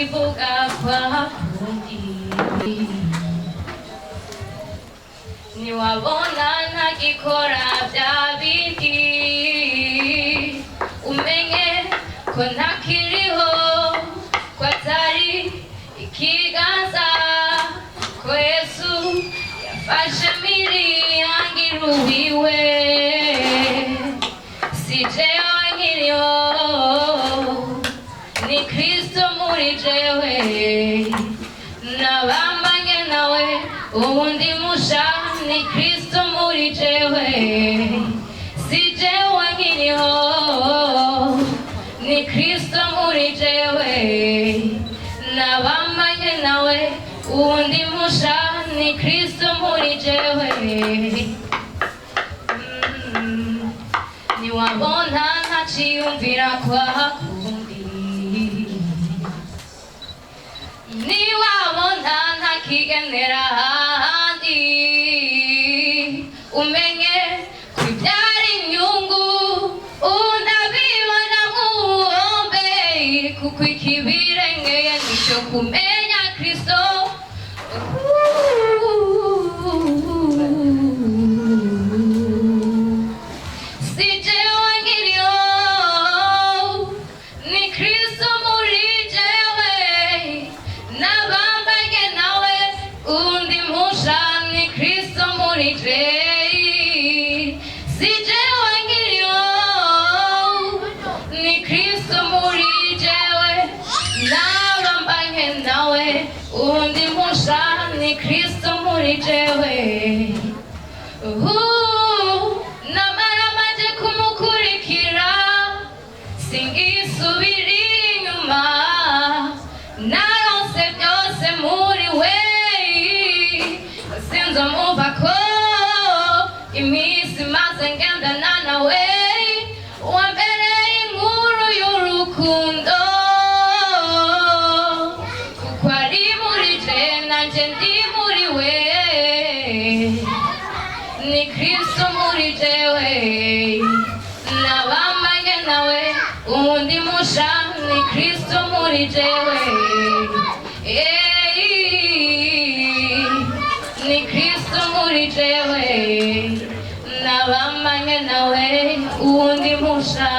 kukivuga kwa kundi niwabona ntagikora bya bindi umenye ko ntakiriho ko atari ikiganza ko Yesu yafashe miri yangira uwiwe si jewe nkiriho ni Kristo muri jewe nabambanye nawe ubundi musha ni Kristo muri jewe si jewe nkiriho ni Kristo muri jewe nabambanye nawe ubundi musha ni Kristo muri jewe niwabona ntaciyumvira kwa kundi niwabona ntakigenera ahandi umenye kwibyara inyungu undabibona muwombe kuko ikibirengeye nicyo kumenya Kristo Kristo muri jewe namaramaje kumukurikira singisubira inyuma naronse byose muri we sinzomuvako iminsi maze ngendana nawe wambereye inkuru y'urukundo kuko ari muri je nanje ndi ni Kristo muri jewe nabambanye nawe ubundi musha ni Kristo muri jewe ni Kristo muri jewe nabambanye nawe ubundi musha